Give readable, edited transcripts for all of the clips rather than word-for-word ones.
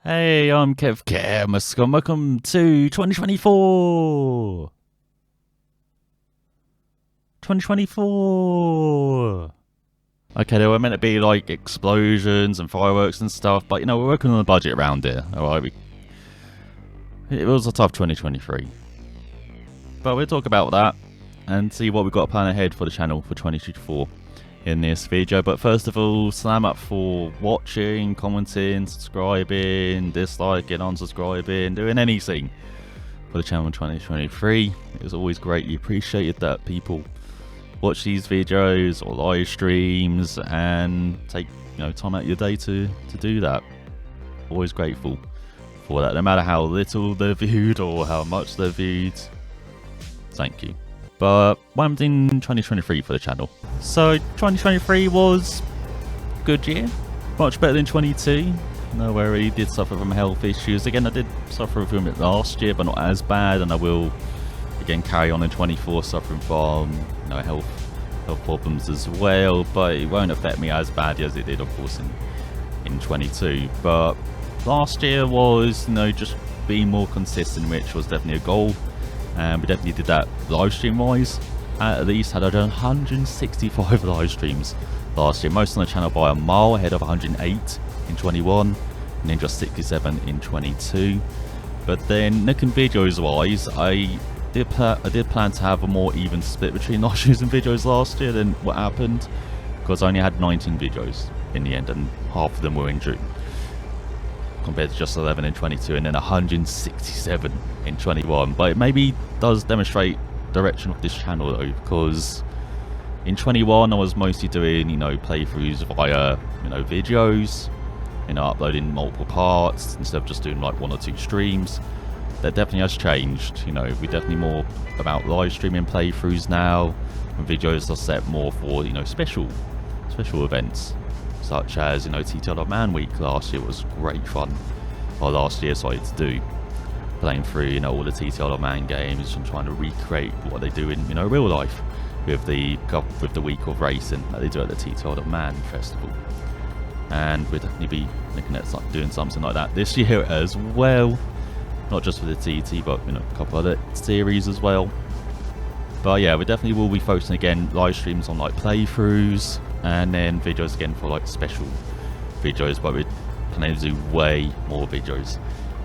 Hey, I'm Kev Kermus, and welcome to 2024! 2024! Okay, there were meant to be like explosions and fireworks and stuff, but you know, we're working on a budget around here, alright? It was a tough 2023. But we'll talk about that and see what we've got planned ahead for the channel for 2024 in this video. But first of all, slam up for watching, commenting, subscribing, disliking, unsubscribing, doing anything for the channel in 2023. It was always greatly appreciated that people watch these videos or live streams and take time out of your day to do that. Always grateful for that, no matter how little they're viewed or how much they're viewed. Thank you. But what happened in 2023 for the channel? So 2023 was a good year, much better than 22. No, where I really did suffer from health issues. Again, I did suffer from it last year, but not as bad, and I will again carry on in 24 suffering from health problems as well. But it won't affect me as badly as it did, of course, in 22. But last year was just being more consistent, which was definitely a goal. And we definitely did that live stream wise. At least had 165 live streams last year, most on the channel by a mile, ahead of 108 in 21 and then just 67 in 22. But then looking videos wise, I did plan to have a more even split between live streams and videos last year than what happened, because I only had 19 videos in the end, and half of them were in June, compared to just 11 in 22 and then 167 in 21. But it maybe does demonstrate direction of this channel though, because in 21 I was mostly doing playthroughs via videos, uploading multiple parts instead of just doing like 1 or 2 streams. That definitely has changed. We're definitely more about live streaming playthroughs now, and videos are set more for special events, such as TTL of Man Week last year was great fun. Or last year, sorry, to do, playing through all the TTL of Man games and trying to recreate what they do in real life with the week of racing that they do at the TTL of Man festival. And we'll definitely be looking at doing something like that this year as well, not just for the TT, but a couple other series as well. But yeah, we definitely will be focusing again live streams on like playthroughs, and then videos again for like special videos, but we're planning to do way more videos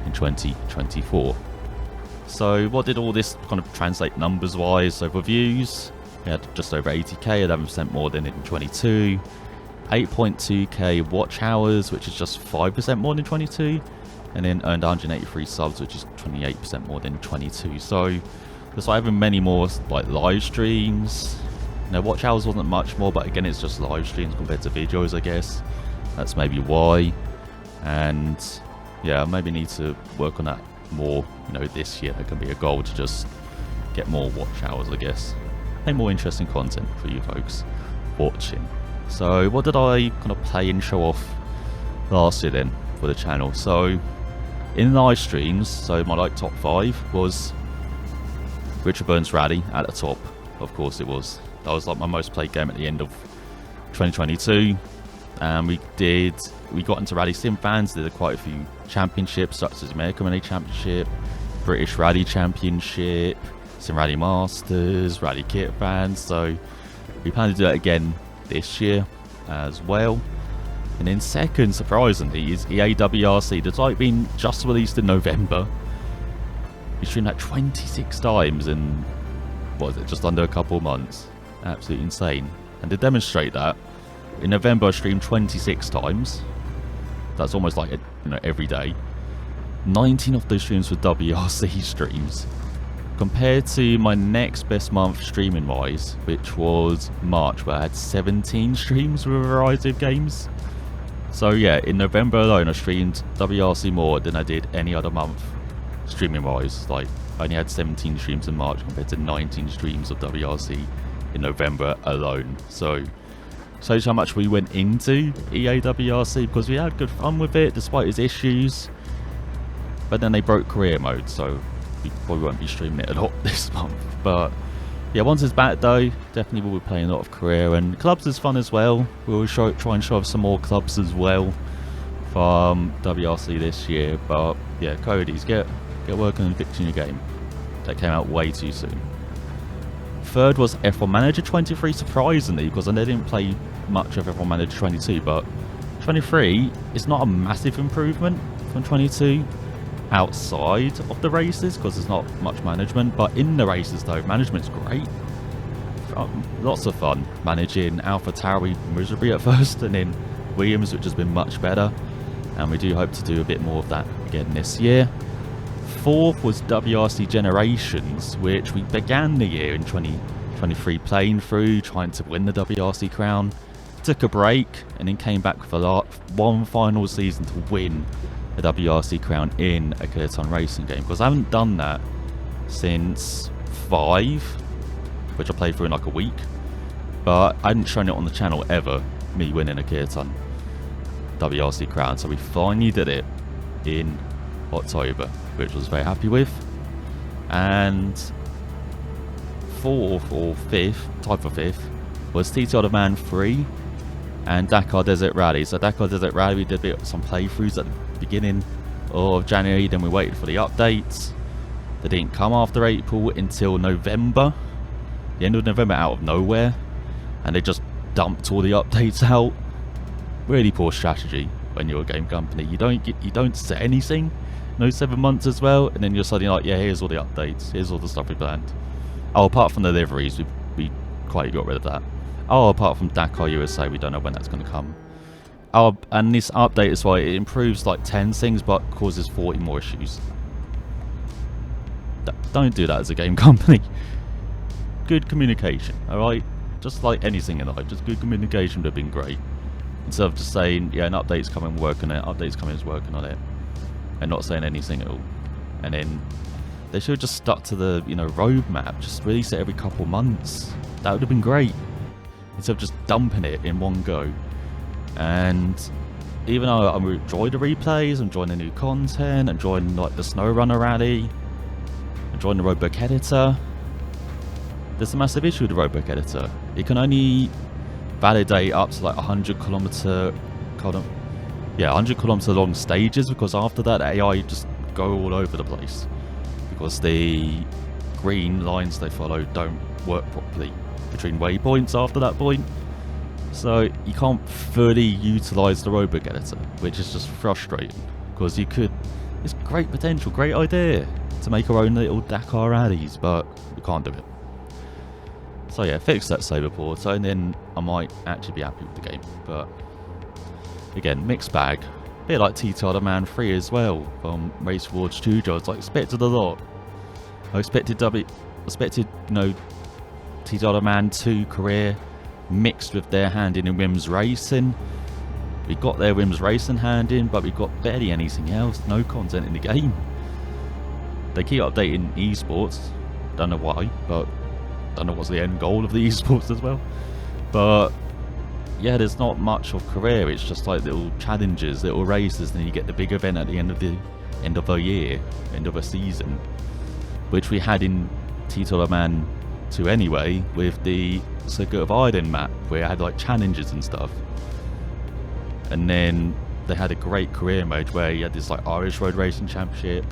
in 2024. So what did all this kind of translate numbers wise? So for views, we had just over 80k, 11% more than in 22. 8.2k watch hours, which is just 5% more than 22, and then earned 183 subs, which is 28% more than 22. So despite having many more like live streams, watch hours wasn't much more, but again, it's just live streams compared to videos, I guess. That's maybe why. And yeah, maybe need to work on that more, this year. That can be a goal, to just get more watch hours, I guess. And more interesting content for you folks watching. So what did I kind of play and show off last year then for the channel? So in live streams, so my top 5 was Richard Burns Rally at the top. Of course it was. That was like my most played game at the end of 2022. And we got into Rally Sim fans, did quite a few championships, such as American Rally Championship, British Rally Championship, Sim Rally Masters, Rally Kit fans. So we plan to do that again this year as well. And then second, surprisingly, is EAWRC. The type being just released in November. We streamed that 26 times in, what is it, just under a couple of months. Absolutely insane. And to demonstrate that, in November I streamed 26 times. That's almost like every day. 19 of those streams were WRC streams, compared to my next best month streaming wise, which was March, where I had 17 streams with a variety of games. So yeah, in November alone I streamed WRC more than I did any other month streaming wise. Like, I only had 17 streams in March compared to 19 streams of WRC in November alone. So shows how much we went into EAWRC, because we had good fun with it despite its issues. But then they broke career mode, so we probably won't be streaming it a lot this month. But yeah, once it's back though, definitely will be playing a lot of career, and clubs is fun as well. We'll try and show off some more clubs as well from WRC this year. But yeah, Cody's get working on fixing your game. That came out way too soon. Third was F1 Manager 23, surprisingly, because I didn't play much of F1 Manager 22, but 23 is not a massive improvement from 22 outside of the races, because there's not much management, but in the races though, management's great. Lots of fun managing AlphaTauri miserably at first, and then Williams, which has been much better, and we do hope to do a bit more of that again this year. Fourth was WRC Generations, which we began the year in 2023 playing through, trying to win the WRC crown. Took a break and then came back for one final season to win a WRC crown in a Kiloton racing game, because I haven't done that since 5, which I played through in like a week, but I hadn't shown it on the channel ever, me winning a Kiloton WRC crown. So we finally did it in October, which I was very happy with. And fourth or fifth, tied for fifth, was TT Other Man 3 and Dakar Desert Rally. So Dakar Desert Rally, we did some playthroughs at the beginning of January, then we waited for the updates. They didn't come after April until November, the end of November, out of nowhere, and they just dumped all the updates out. Really poor strategy when you're a game company. You don't set anything, no 7 months as well, and then you're suddenly like, yeah, here's all the updates, here's all the stuff we planned. Oh, apart from the liveries, we quite got rid of that. Oh, apart from Dakar USA, we don't know when that's going to come. Oh, and this update as well, it improves like 10 things but causes 40 more issues. Don't do that as a game company. Good communication, alright? Just like anything in life, just good communication would have been great. Instead of just saying, yeah, an update's coming, work on it, update's coming, is working on it, and not saying anything at all. And then they should have just stuck to the, roadmap, just release it every couple months. That would have been great, instead of just dumping it in one go. And even though I enjoy the replays, I'm enjoying the new content, I'm enjoying like the Snow Runner Rally, enjoying the Roadbook Editor, there's a massive issue with the Roadbook Editor. It can only validate up to like 100 kilometer long stages, because after that AI just go all over the place, because the green lines they follow don't work properly between waypoints after that point. So you can't fully utilize the Roadbook Editor, which is just frustrating, because it's great potential, great idea to make our own little Dakar rallies, but we can't do it. So yeah, fix that saber port, and then I might actually be happy with the game. But again, mixed bag. A bit like TT Other Man 3 as well from Race Awards Studio. I was like, expected a lot. I expected TT Other Man 2 career mixed with their hand in Wims Racing. We got their Wims Racing hand in, but we got barely anything else. No content in the game. They keep updating esports. Don't know why, but don't know what's the end goal of the esports as well. But yeah, there's not much of career. It's just like little challenges, little races, and then you get the big event at the end of a year, end of a season, which we had in TT Other Man 2 anyway, with the Circuit of Ireland map, where it had like challenges and stuff. And then they had a great career mode where you had this like Irish Road Racing Championship,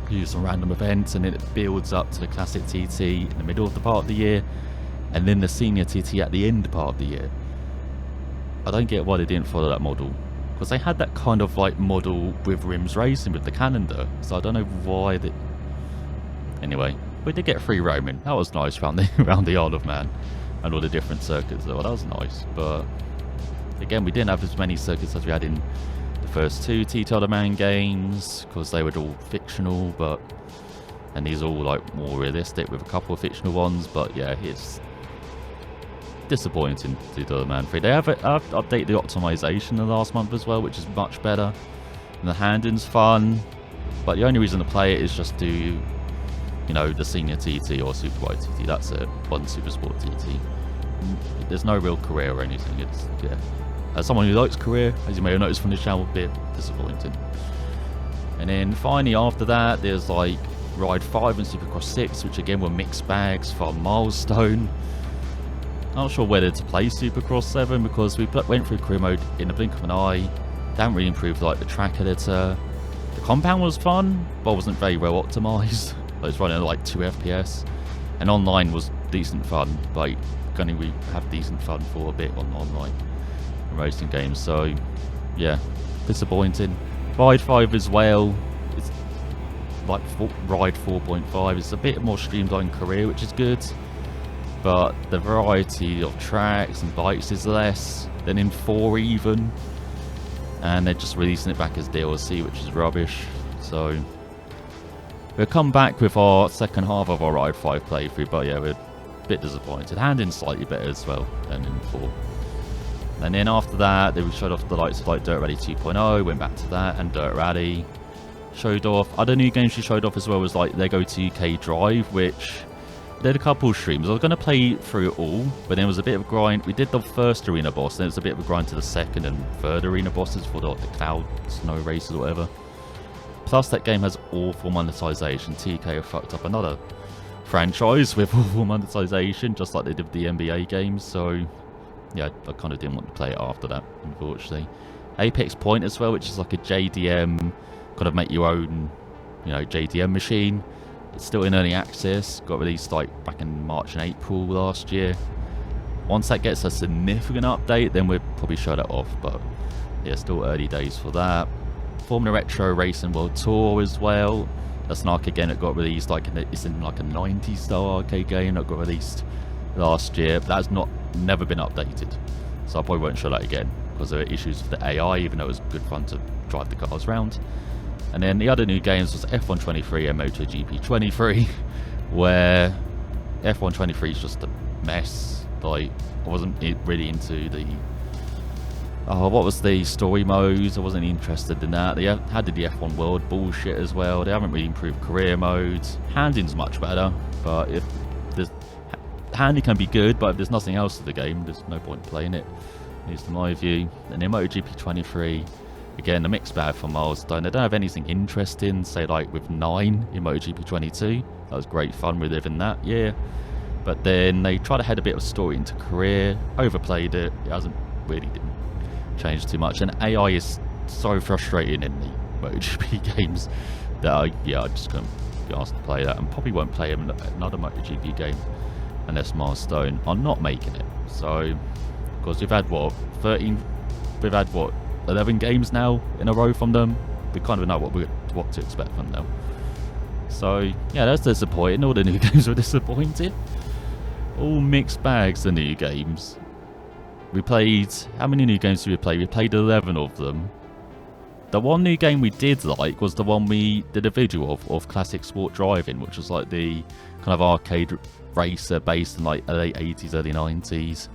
you do some random events, and then it builds up to the Classic TT in the middle of the part of the year, and then the Senior TT at the end part of the year. I don't get why they didn't follow that model, because they had that kind of like model with Rims Racing with the calendar, so I don't know why they... Anyway, we did get free roaming. That was nice around the Isle of Man and all the different circuits though. That was nice, but again, we didn't have as many circuits as we had in the first 2 TT Other Man games, because they were all fictional, and these are all like more realistic with a couple of fictional ones. But yeah, it's disappointing to TT Other Man 3. They have updated the optimization in the last month as well, which is much better, and the handling's fun, but the only reason to play it is just to, the Senior TT or Super Wide TT. That's it, one Super Sport TT. There's no real career or anything. It's, yeah, as someone who likes career, as you may have noticed from the channel, a bit disappointing. And then finally after that, there's like Ride 5 and Supercross 6, which again were mixed bags from Milestone. I'm not sure whether to play Supercross 7, because we went through career mode in the blink of an eye, They haven't really improved like the track editor. The compound was fun, but wasn't very well optimized. It was running at like 2 FPS, and online was decent fun. Like, gonna we have decent fun for a bit on online racing games. So yeah, disappointing. Ride 5 as well. It's like Ride 4.5. It's a bit more streamlined career, which is good, but the variety of tracks and bikes is less than in 4 even, and they're just releasing it back as DLC, which is rubbish. So we'll come back with our second half of our Ride 5 playthrough, but yeah, we're a bit disappointed. Handling slightly better as well than in 4. And then after that, they showed off the likes of like Dirt Rally 2.0, went back to that, and Dirt Rally. Showed off other new games she showed off as well was like Lego 2K Drive, which did a couple of streams. I was going to play through it all, but then it was a bit of a grind. We did the first arena boss, then it was a bit of a grind to the second and third arena bosses for the cloud snow races or whatever. Plus, that game has awful monetization. TK have fucked up another franchise with awful monetization, just like they did with the NBA games. So yeah, I kind of didn't want to play it after that, unfortunately. Apex Point as well, which is like a JDM, kind of make your own, you know, JDM machine. It's still in early access. Got released like back in March and April last year. Once that gets a significant update, then we'll probably show that off. But yeah, still early days for that. Formula Retro Racing World Tour as well. That's an arcade game that got released like it's in like a 90s style arcade game that got released last year. But that's never been updated, so I probably won't show that again because there are issues with the AI, even though it was good fun to drive the cars around. And then the other new games was F1 23 and MotoGP 23, where F1 23 is just a mess. Like, I wasn't really into the what was the story modes. I wasn't interested in that. They had the F1 World bullshit as well. They haven't really improved career modes. Handling's much better, but if there's handling can be good, but if there's nothing else to the game, there's no point playing it, at least in my view. And then MotoGP 23, again, a mixed bag for Milestone. They don't have anything interesting, say like with 9 in MotoGP 22. That was great fun reliving that, yeah. But then they tried to head a bit of story into career, overplayed it. It didn't change too much. And AI is so frustrating in the MotoGP games that I just couldn't be asked to play that, and probably won't play another MotoGP game unless Milestone are not making it. So, because we've had what 11 games now in a row from them. We kind of know what to expect from them. So yeah, that's disappointing. All the new games were disappointing. All mixed bags, the new games. We played, how many new games did we play? We played 11 of them. The one new game we did like was the one we did a video of Classic Sport Driving, which was like the kind of arcade racer based in like the late 80s, early 90s.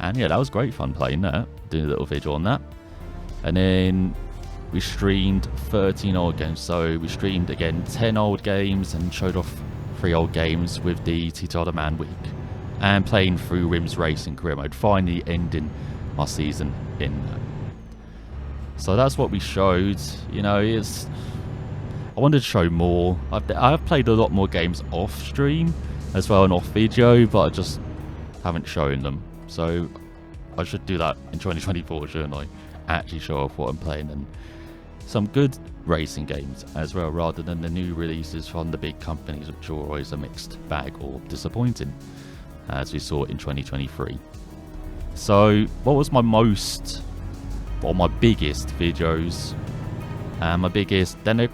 And yeah, that was great fun playing that, doing a little video on that. And then we streamed 13 old games. So we streamed again 10 old games and showed off 3 old games with the Tito Man week. And playing through Rims Racing career mode, finally ending my season in that. So that's what we showed. You know, I wanted to show more. I've played a lot more games off stream as well and off video, but I just haven't shown them. So I should do that in 2024, shouldn't I? Actually show off what I'm playing and some good racing games as well, rather than the new releases from the big companies, which are always a mixed bag or disappointing, as we saw in 2023. So what was my biggest videos, and my biggest, then the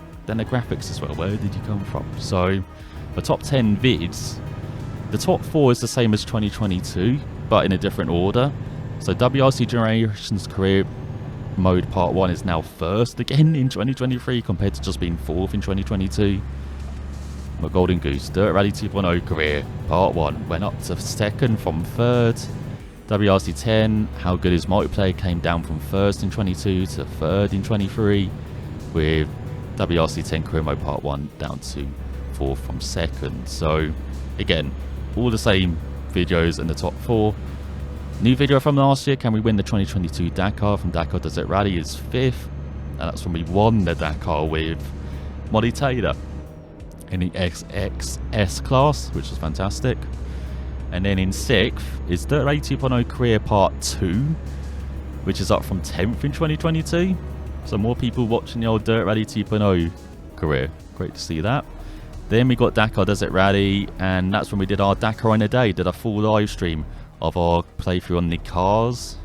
graphics as well, where did you come from? So the top 10 vids, the top 4 is the same as 2022, but in a different order. So WRC Generations Career Mode Part 1 is now first again in 2023 compared to just being 4th in 2022. My Golden Goose Dirt Rally 2.0 Career Part 1 went up to 2nd from 3rd. WRC 10, How Good Is Multiplayer, came down from 1st in 22 to 3rd in 23, with WRC 10 Career Mode Part 1 down to 4th from 2nd. So again, all the same videos in the top 4. New video from last year, Can We Win the 2022 Dakar from Dakar Desert Rally, is 5th, and that's when we won the Dakar with Molly Taylor in the XXS class, which was fantastic. And then in 6th is Dirt Rally 2.0 Career Part 2, which is up from 10th in 2022. So more people watching the old Dirt Rally 2.0 career. Great to see that. Then we got Dakar Desert Rally, and that's when we did our Dakar in a day. Did a full live stream of our playthrough on the cars.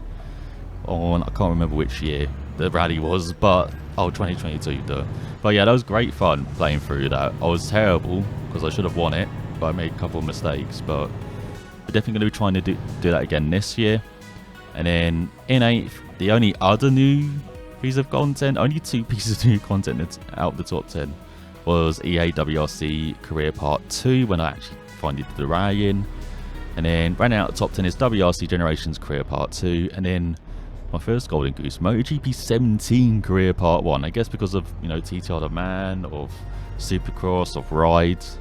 On, I can't remember which year the rally was, but 2022 though. But yeah, that was great fun playing through that. I was terrible because I should have won it, but I made a couple of mistakes. But we're definitely going to be trying to do that again this year. And then in 8th, the only other new piece of content, only 2 pieces of new content that's out of the top 10, was EA WRC Career Part 2, when I actually finally did the rally in. And then running out the top 10 is WRC Generations Career Part 2, and then my first Golden Goose, MotoGP 17 Career Part 1. I guess because of, you know, TTR the Man, of Supercross, of Rides,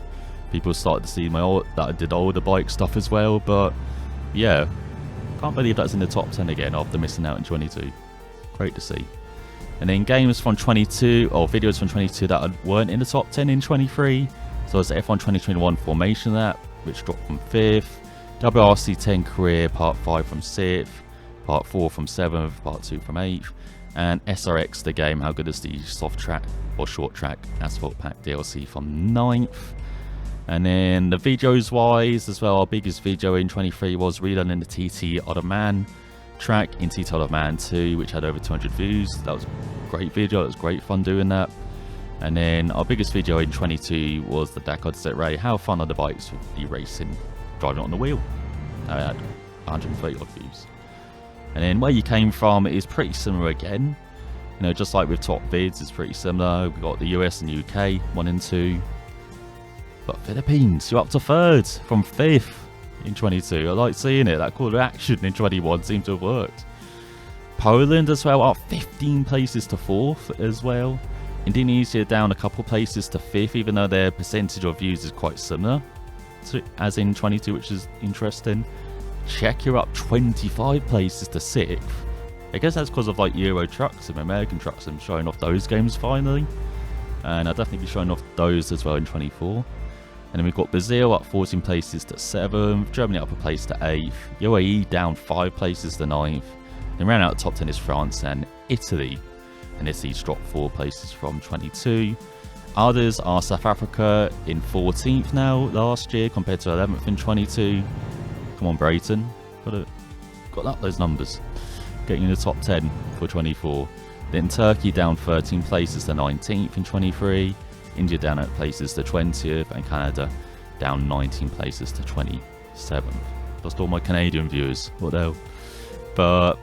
people started to see that I did older bike stuff as well. But yeah, can't believe that's in the top 10 again after missing out in 22. Great to see. And then games from 22, or videos from 22 that weren't in the top 10 in 23. So it's the F1 2021 Formation that, which dropped from 5th. WRC 10 Career Part 5 from 6th. Part 4 from 7th, Part 2 from 8th, and SRX the game, how good is the soft track or short track asphalt pack DLC from 9th. And then the videos wise as well, our biggest video in 23 was relearning the TT Other Man track in TT Other Man 2, which had over 200 views. That was a great video, it was great fun doing that. And then our biggest video in 22 was the Dakar Desert Rally, how fun are the bikes with the racing, driving on the wheel. I had 130 odd views. And then where you came from is pretty similar again. You know, just like with top vids, it's pretty similar. We've got the US and UK, 1 and 2. But Philippines, you're up to 3rd from 5th in 22. I like seeing it. That call to action in 21 seemed to have worked. Poland as well, up 15 places to 4th as well. Indonesia down a couple places to 5th, even though their percentage of views is quite similar as in 22, which is interesting. Czechia up 25 places to 6th. I guess that's because of like Euro trucks and American trucks and showing off those games finally. And I'll definitely be showing off those as well in 24. And then we've got Brazil up 14 places to 7th. Germany up a place to 8th. UAE down 5 places to 9th. Then round out the top 10 is France and Italy. And Italy's dropped 4 places from 22. Others are South Africa in 14th now last year compared to 11th in 22. Come on, Brayton. Got up those numbers. Getting in the top 10 for 24. Then Turkey down 13 places to 19th in 23. India down 8 places to 20th. And Canada down 19 places to 27th. Lost all my Canadian viewers. What the hell? But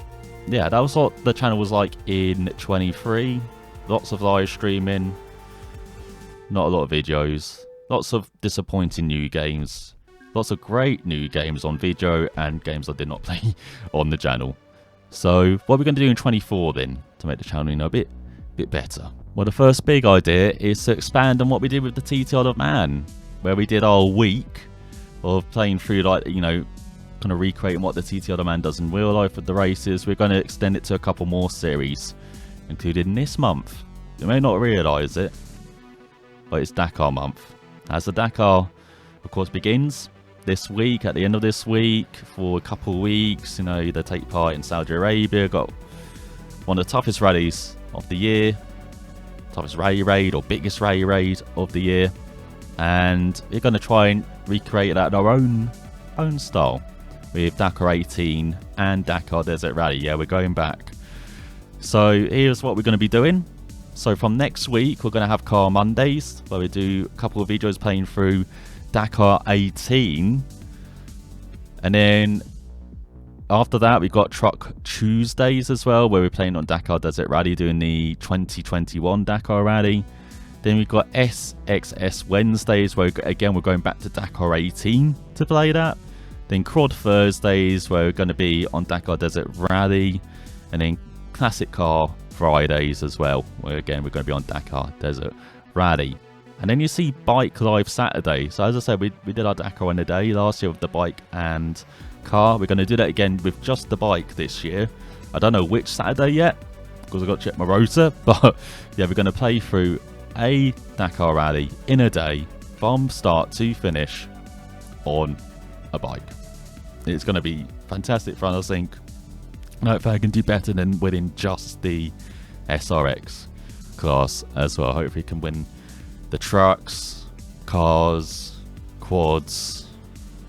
yeah, that was what the channel was like in 23. Lots of live streaming. Not a lot of videos. Lots of disappointing new games. Lots of great new games on video and games I did not play on the channel. So what are we going to do in 24 then to make the channel, you know, a bit better? Well, the first big idea is to expand on what we did with the TT Other Man, where we did our week of playing through, like, you know, kind of recreating what the TT Other Man does in real life with the races. We're going to extend it to a couple more series, including this month. You may not realise it, but it's Dakar month. As the Dakar, of course, begins this week, at the end of this week, for a couple of weeks, you know, they take part in Saudi Arabia. Got one of the toughest rallies of the year, toughest rally raid or biggest rally raid of the year, and we're going to try and recreate that in our own style with Dakar 18 and Dakar Desert Rally. Yeah, we're going back. So here's what we're going to be doing. So from next week, we're going to have Car Mondays, where we do a couple of videos playing through Dakar 18, and then after that we've got Truck Tuesdays as well, where we're playing on Dakar Desert Rally, doing the 2021 Dakar Rally. Then we've got SXS Wednesdays, where again we're going back to Dakar 18 to play that. Then Crod Thursdays, where we're going to be on Dakar Desert Rally, and then Classic Car Fridays as well, where again we're going to be on Dakar Desert Rally. And then you see Bike Live Saturday. So as I said, we did our Dakar in a day last year with the bike and car. We're going to do that again with just the bike this year. I don't know which Saturday yet, because I've got to check my rotor. But yeah, we're going to play through a Dakar Rally in a day from start to finish on a bike. It's going to be fantastic fun, I think. I don't think I can do better than winning just the SRX class as well. Hopefully he can win the trucks, cars, quads,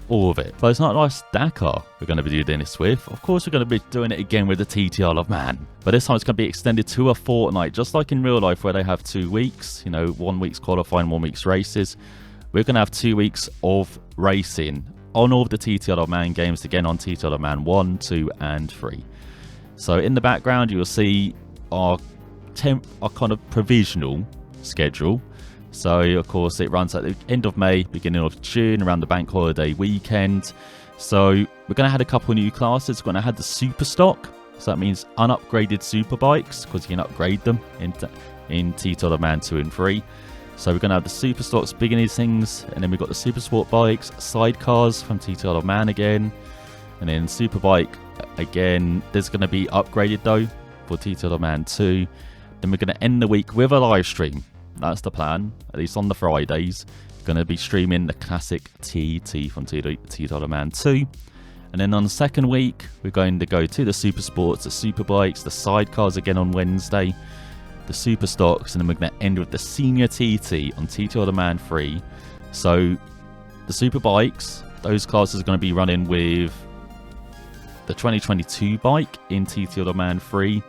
all of it. But it's not like Dakar we're going to be doing this with. Of course we're going to be doing it again with the TT of Man. But this time it's going to be extended to a fortnight, just like in real life where they have 2 weeks. You know, 1 week's qualifying, 1 week's races. We're going to have 2 weeks of racing on all of the TT of Man games, again on TT of Man 1, 2 and 3. So in the background you will see our kind of provisional schedule. So of course it runs at the end of May, beginning of June, around the bank holiday weekend. So we're going to have a couple of new classes. We're going to have the super stock, so that means unupgraded super bikes, because you can upgrade them in TT of Man 2 and 3. So we're going to have the super stocks, beginning things, and then we've got the super sport bikes, sidecars from TT of Man again, and then superbike again. There's going to be upgraded though for TT of Man 2. Then we're going to end the week with a live stream. That's the plan, at least on the Fridays. Going to be streaming the classic TT from TT of Man 2. And then on the second week, we're going to go to the super sports, the super bikes, the sidecars again on Wednesday, the super stocks, and then we're going to end with the senior TT on TT of Man 3. So the super bikes, those classes are going to be running with the 2022 bike in TT of Man 3.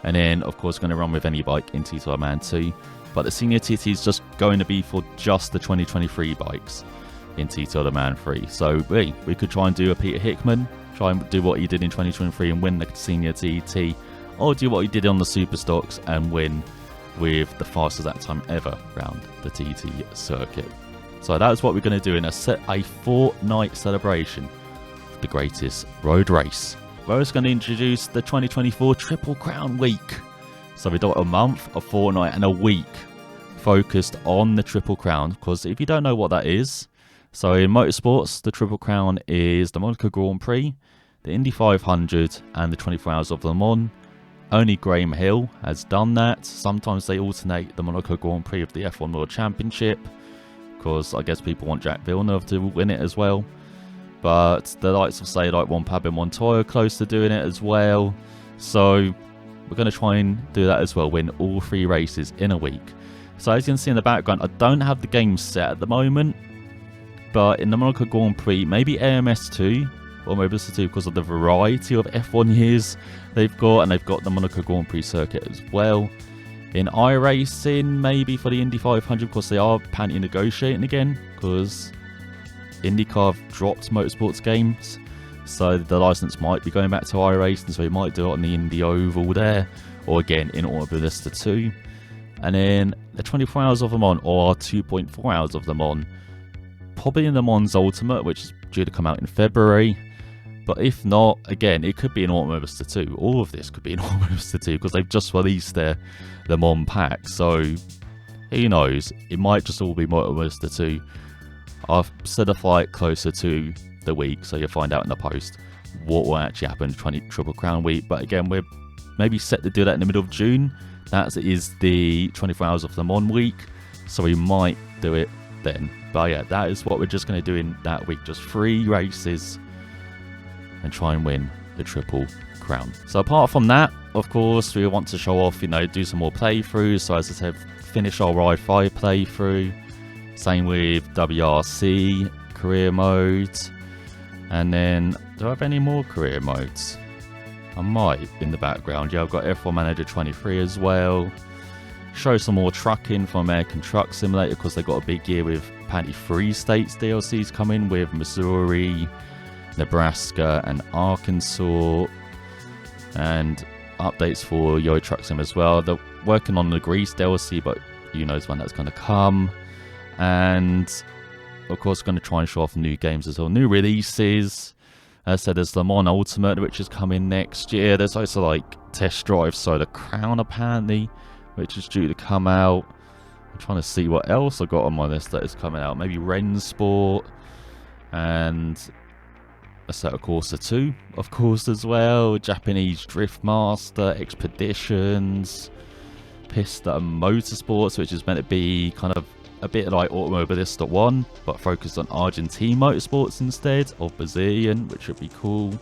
And then, of course, going to run with any bike in TT of Man 2. But the senior TT is just going to be for just the 2023 bikes in TT of Man 3. So we could try and do a Peter Hickman, try and do what he did in 2023 and win the senior TT, or do what he did on the super stocks and win with the fastest that time ever round the TT circuit. So that is what we're going to do in a fortnight celebration of the greatest road race. We're also going to introduce the 2024 Triple Crown Week. So we've got a month, a fortnight and a week focused on the Triple Crown. Because if you don't know what that is, so in motorsports, the Triple Crown is the Monaco Grand Prix, the Indy 500 and the 24 Hours of Le Mans. Only Graham Hill has done that. Sometimes they alternate the Monaco Grand Prix of the F1 World Championship, because I guess people want Jack Villeneuve to win it as well. But the likes of, say, like Juan Pablo Montoya are close to doing it as well. So we're going to try and do that as well, win all 3 races in a week. So as you can see in the background, I don't have the game set at the moment, but in the Monaco Grand Prix, maybe AMS2 or Mobilista 2, because of the variety of F1 years they've got, and they've got the Monaco Grand Prix circuit as well. In iRacing, maybe for the Indy 500, because they are apparently negotiating again, because IndyCar have dropped motorsports games. So the license might be going back to iRacing, so we might do it on the Indy Oval there, or again in Automobilista 2. And then the 24 Hours of Le Mans, or 2.4 Hours of Le Mans, probably in Le Mans Ultimate, which is due to come out in February. But if not, again, it could be in Automobilista 2. All of this could be in Automobilista 2, because they've just released their Le Mans pack. So who knows? It might just all be Automobilista 2. I've set a flight closer to the week, so you'll find out in the post what will actually happen 20 Triple Crown Week. But again, we're maybe set to do that in the middle of June. That is the 24 Hours of Le Mans week, so we might do it then. But yeah, that is what we're just going to do in that week, just 3 races and try and win the Triple Crown. So apart from that, of course, we want to show off, you know, do some more playthroughs. So as I said, finish our Ride 5 playthrough, same with WRC career mode. And then, do I have any more career modes? I might in the background. Yeah, I've got F1 Manager 23 as well. Show some more trucking from American Truck Simulator, because they've got a big year with apparently 3 states DLCs coming, with Missouri, Nebraska and Arkansas. And updates for Euro Truck Sim as well. They're working on the Greece DLC, but who knows when that's going to come. And of course, going to try and show off new games as well. New releases. As I said, there's Le Mans Ultimate, which is coming next year. There's also like Test Drive Solar Crown, apparently, which is due to come out. I'm trying to see what else I got on my list that is coming out. Maybe Rennsport and Assetto Corsa 2, of course, as well. Japanese Drift Master, Expeditions, Pista Motorsports, which is meant to be kind of a bit like Automobilista 1, but focused on Argentine motorsports instead of Brazilian, which would be cool.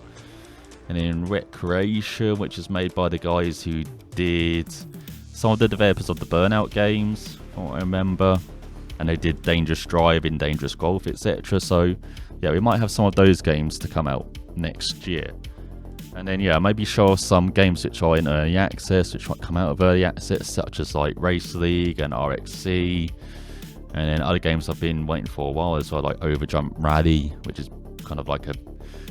And then Recreation, which is made by the guys who did some of the developers of the Burnout games, from what I remember. And they did Dangerous Driving, Dangerous Golf, etc. So yeah, we might have some of those games to come out next year. And then yeah, maybe show off some games which are in early access, which might come out of early access, such as like Race League and RXC. And then other games I've been waiting for a while as well, like Overjump Rally, which is kind of like a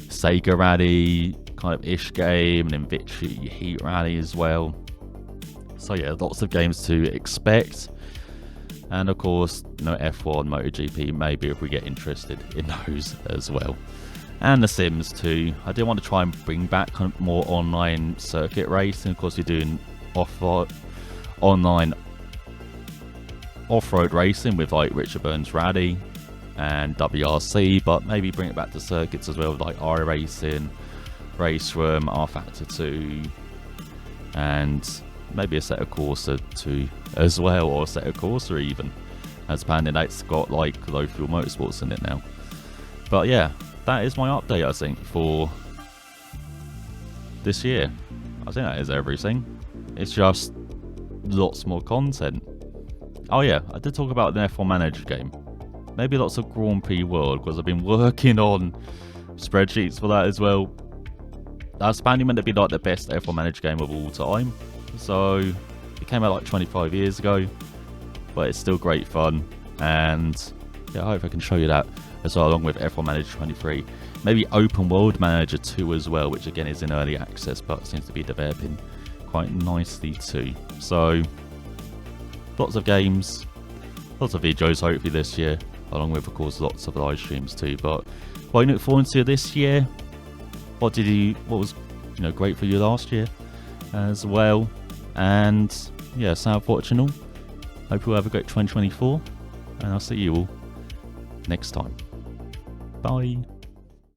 Sega Rally kind of ish game, and then Victory Heat Rally as well. So yeah, lots of games to expect. And of course, you know, F1, MotoGP, maybe if we get interested in those as well. And The Sims 2. I did want to try and bring back kind of more online circuit racing. Of course, you're doing online off-road racing with like Richard Burns Rally and WRC, but maybe bring it back to circuits as well, with like iRacing, Race Room, R Factor 2, and maybe a set of Corsa 2 as well, or a set of Corsa even, as apparently that's got like low fuel motorsports in it now. But yeah, that is my update, I think, for this year. I think that is everything. It's just lots more content. Oh yeah, I did talk about the F1 Manager game. Maybe lots of Grand Prix World, because I've been working on spreadsheets for that as well. That's apparently meant to be like the best F1 Manager game of all time. So it came out like 25 years ago, but it's still great fun. And yeah, I hope I can show you that as well, along with F1 Manager 23. Maybe Open World Manager 2 as well, which again is in early access, but seems to be developing quite nicely too. So lots of games, lots of videos hopefully this year, along with of course lots of live streams too. But what you look forward to this year? What was great for you last year as well? And yeah, South Fortunal. Hope you have a great 2024, and I'll see you all next time. Bye.